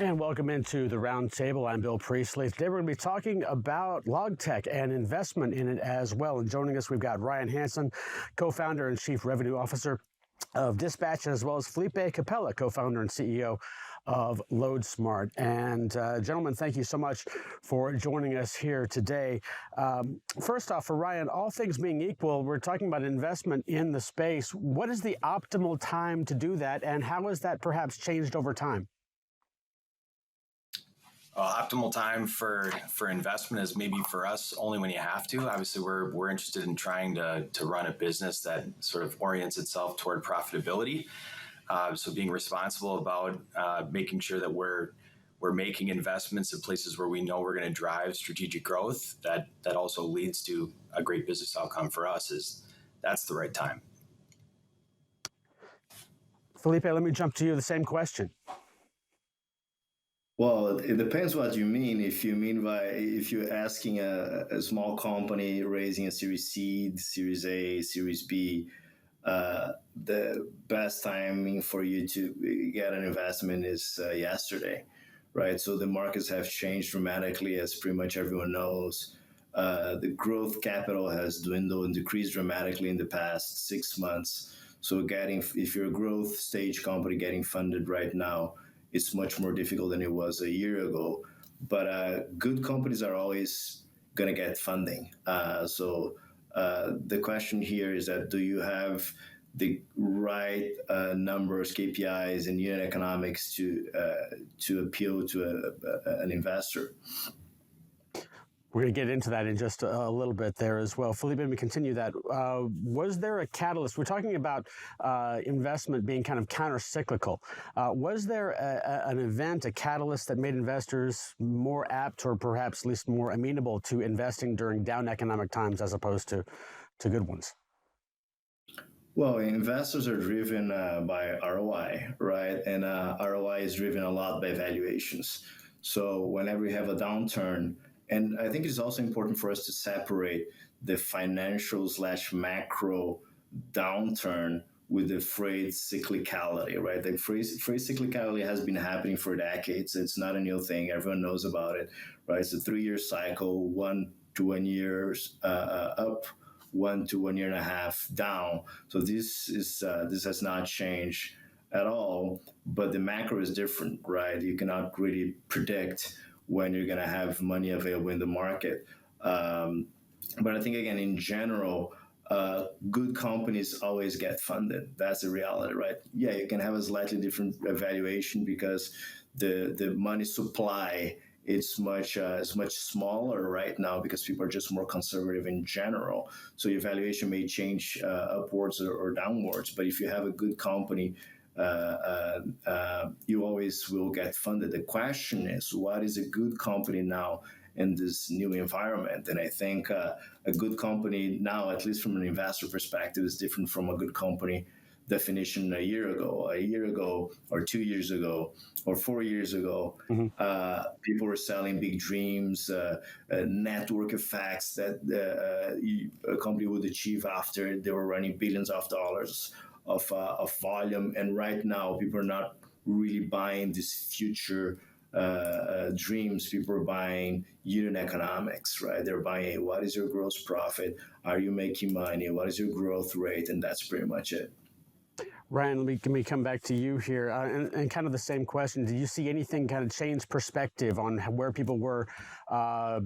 And welcome into the Roundtable. I'm Bill Priestley. Today we're going to be talking about logtech and investment in it as well. And joining us, we've got Ryan Hansen, co-founder and chief revenue officer of Dispatch, as well as Felipe Capella, co-founder and CEO of LoadSmart. And gentlemen, thank you so much for joining us here today. First off, for Ryan, all things being equal, we're talking about investment in the space. What is the optimal time to do that, and how has that perhaps changed over time? Optimal time for investment is maybe for us only when you have to. Obviously, we're interested in trying to run a business that sort of orients itself toward profitability. So being responsible about making sure that we're making investments in places where we know we're going to drive strategic growth. That also leads to a great business outcome for us. That's the right time. Felipe, let me jump to you. The same question. Well, it depends what you mean. If you're asking a small company raising a Series C, Series A, Series B, the best timing for you to get an investment is yesterday, right? So the markets have changed dramatically, as pretty much everyone knows. The growth capital has dwindled and decreased dramatically in the past 6 months. So if you're a growth stage company getting funded right now, it's much more difficult than it was a year ago. But good companies are always going to get funding. So the question here is that, do you have the right numbers, KPIs, and unit economics to appeal to an investor? We're going to get into that in just a little bit there as well. Felipe, let me continue that. Was there a catalyst? We're talking about investment being kind of countercyclical. Was there an event, a catalyst that made investors more apt, or perhaps at least more amenable to investing during down economic times as opposed to good ones? Well, investors are driven by ROI, right? And ROI is driven a lot by valuations. So whenever you have a downturn, and I think it's also important for us to separate the financial/macro downturn with the freight cyclicality, right? The freight cyclicality has been happening for decades. It's not a new thing. Everyone knows about it, right? It's a 3-year cycle, 1 to 1 year up, 1 to 1.5 years down. So this has not changed at all, but the macro is different, right? You cannot really predict when you're going to have money available in the market. But I think, again, in general, good companies always get funded. That's the reality, right? Yeah, you can have a slightly different valuation because the money supply is much smaller right now because people are just more conservative in general. So your valuation may change upwards or downwards. But if you have a good company, you always will get funded. The question is, what is a good company now in this new environment? And I think a good company now, at least from an investor perspective, is different from a good company definition a year ago, or 2 years ago, or 4 years ago. People were selling big dreams, network effects that a company would achieve after they were running billions of dollars of volume. And right now, people are not really buying these future dreams. People are buying unit economics, right? They're buying, what is your gross profit? Are you making money? What is your growth rate? And that's pretty much it. Ryan, let me come back to you here, and kind of the same question. Do you see anything kind of change perspective on where people were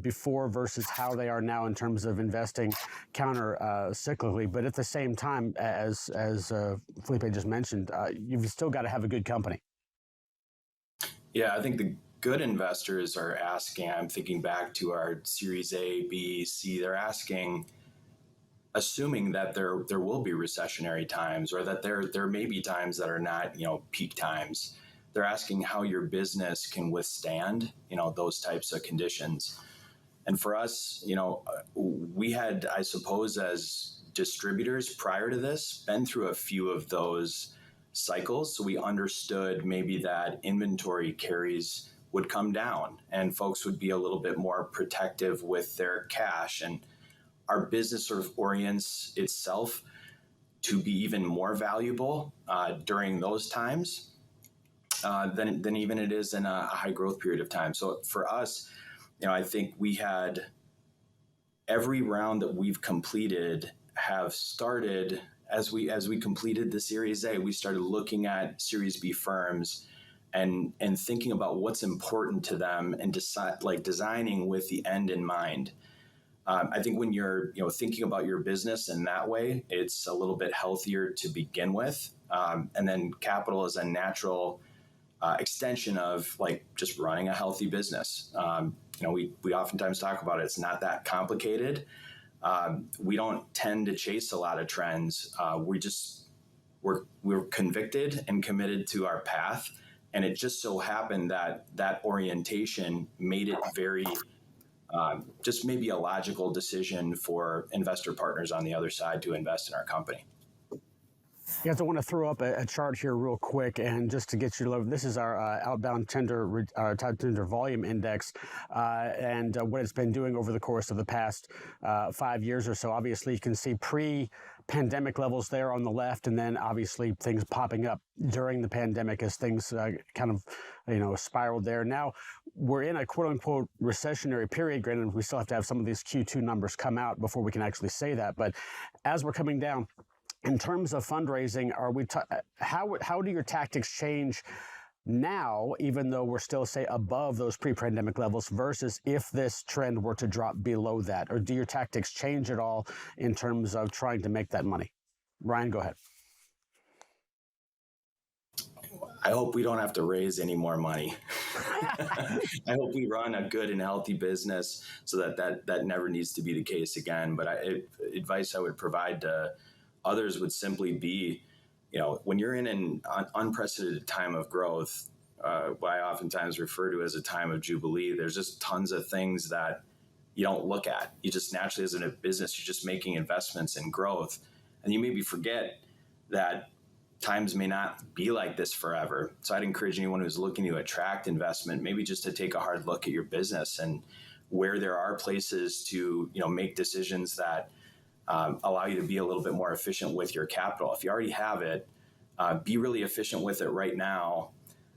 before versus how they are now in terms of investing counter-cyclically? But at the same time, as Felipe just mentioned, you've still got to have a good company. Yeah, I think the good investors are asking, I'm thinking back to our Series A, B, C, they're asking, assuming that there will be recessionary times, or that there may be times that are not, peak times. They're asking how your business can withstand, those types of conditions. And for us, we had, I suppose, as distributors prior to this, been through a few of those cycles. So we understood maybe that inventory carries would come down and folks would be a little bit more protective with their cash. And our business sort of orients itself to be even more valuable during those times. than even it is in a high growth period of time. So for us, I think we had every round that we've completed have started as we completed the Series A. We started looking at Series B firms and thinking about what's important to them and designing with the end in mind. I think when you're thinking about your business in that way, it's a little bit healthier to begin with, and then capital is a natural extension of just running a healthy business. We oftentimes talk about it. It's not that complicated. We don't tend to chase a lot of trends. We're convicted and committed to our path, and it just so happened that orientation made it very just maybe a logical decision for investor partners on the other side to invest in our company. Yes, I want to throw up a chart here real quick, and just to get you, this is our outbound tender volume index, and what it's been doing over the course of the past 5 years or so. Obviously, you can see pre-pandemic levels there on the left, and then obviously things popping up during the pandemic as things kind of spiraled there. Now we're in a quote-unquote recessionary period. Granted, we still have to have some of these Q2 numbers come out before we can actually say that, but as we're coming down, in terms of fundraising, how do your tactics change now, even though we're still, say, above those pre-pandemic levels, versus if this trend were to drop below that? Or do your tactics change at all in terms of trying to make that money? Ryan, go ahead. I hope we don't have to raise any more money. I hope we run a good and healthy business so that never needs to be the case again. But advice I would provide to others would simply be, when you're in an unprecedented time of growth, what I oftentimes refer to as a time of jubilee, there's just tons of things that you don't look at. You just naturally, as in a business, you're just making investments in growth. And you maybe forget that times may not be like this forever. So I'd encourage anyone who's looking to attract investment, maybe just to take a hard look at your business and where there are places to, make decisions that allow you to be a little bit more efficient with your capital. If you already have it, be really efficient with it right now.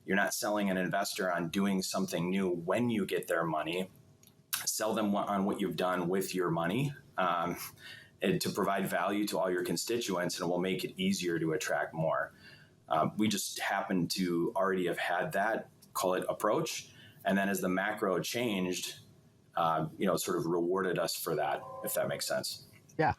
You're not selling an investor on doing something new when you get their money. Sell them on what you've done with your money, and to provide value to all your constituents, and it will make it easier to attract more. We just happen to already have had that, call it, approach. And then as the macro changed, sort of rewarded us for that, if that makes sense. Yeah.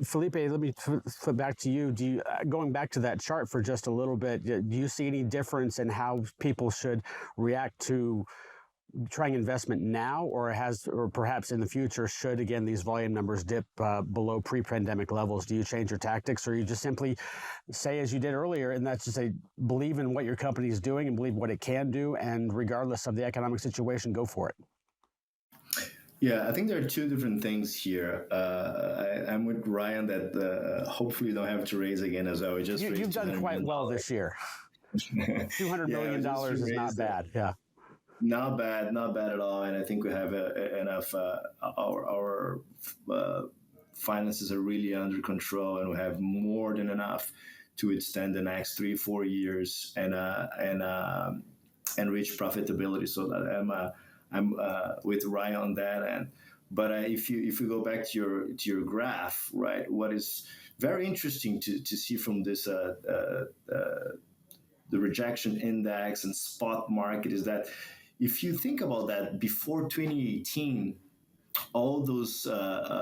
Felipe, let me flip back to you. Going back to that chart for just a little bit, do you see any difference in how people should react to trying investment now, or perhaps in the future, should, again, these volume numbers dip below pre-pandemic levels? Do you change your tactics, or you just simply say, as you did earlier, and that's to say, believe in what your company is doing and believe what it can do, and regardless of the economic situation, go for it? Yeah, I think there are two different things here. I'm with Ryan that hopefully you don't have to raise again, as I was just. You've done quite well this year. $200 million is not bad. Yeah. Not bad at all. And I think we have enough, our finances are really under control, and we have more than enough to withstand the next 3-4 years and reach profitability. So that I'm with Ryan on that end. But if you go back to your graph, right, what is very interesting to see from this the rejection index and spot market is that if you think about that, before 2018, all those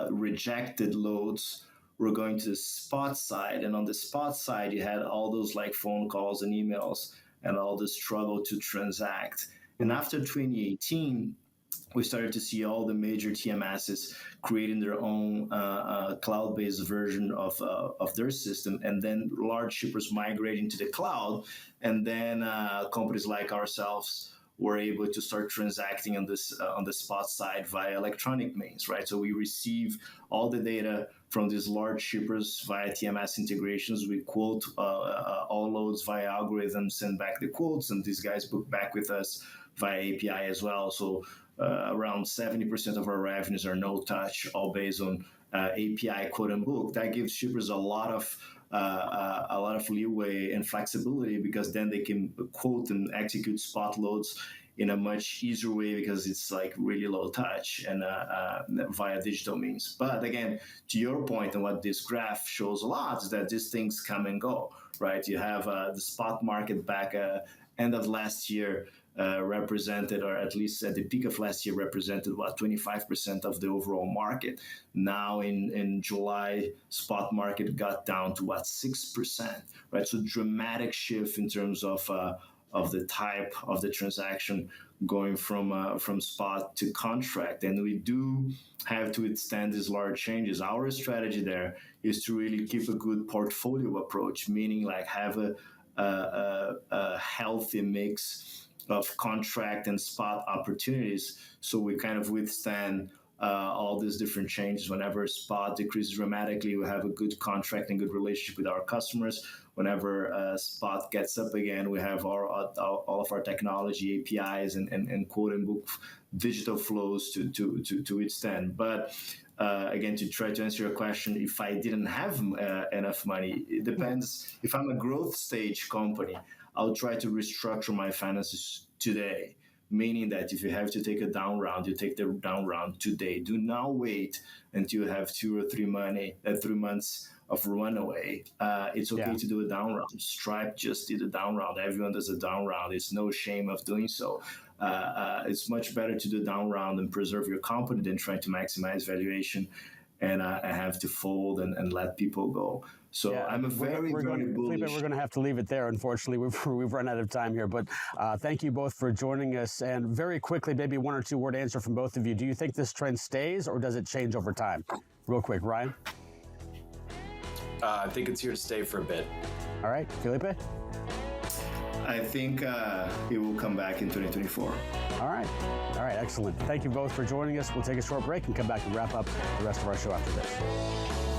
rejected loads were going to the spot side, and on the spot side, you had all those phone calls and emails and all the struggle to transact. And after 2018, we started to see all the major TMSs creating their own cloud-based version of their system, and then large shippers migrating to the cloud, and then companies like ourselves were able to start transacting on the spot side via electronic means, right? So we receive all the data from these large shippers via TMS integrations. We quote all loads via algorithms, send back the quotes, and these guys book back with us via API as well. So around 70% of our revenues are no touch, all based on API quote and book, that gives shippers a lot of leeway and flexibility, because then they can quote and execute spot loads in a much easier way, because it's like really low touch and via digital means. But again, to your point, and what this graph shows a lot, is that these things come and go, right? You have the spot market back end of last year represented, or at least at the peak of last year, represented 25% of the overall market. Now in July, spot market got down to 6%, right? So dramatic shift in terms of the type of the transaction, going from spot to contract. And we do have to withstand these large changes. Our strategy there is to really keep a good portfolio approach, meaning like have a healthy mix of contract and spot opportunities, so we kind of withstand all these different changes. Whenever spot decreases dramatically, we have a good contract and good relationship with our customers. Whenever spot gets up again, we have all of our technology, APIs, and quote and book digital flows to withstand. But again, to try to answer your question, if I didn't have enough money, it depends. If I'm a growth stage company, I'll try to restructure my finances today, meaning that if you have to take a down round, you take the down round today. Do not wait until you have 2 or 3 months of runaway. It's okay to do a down round. Stripe just did a down round. Everyone does a down round. It's no shame of doing so. It's much better to do a down round and preserve your company than trying to maximize valuation and have to fold and let people go. So I'm very bullish. Felipe, we're going to have to leave it there. Unfortunately, we've run out of time here. But thank you both for joining us. And very quickly, maybe 1 or 2 word answer from both of you. Do you think this trend stays, or does it change over time? Real quick, Ryan? I think it's here to stay for a bit. All right, Felipe? I think it will come back in 2024. All right, excellent. Thank you both for joining us. We'll take a short break and come back and wrap up the rest of our show after this.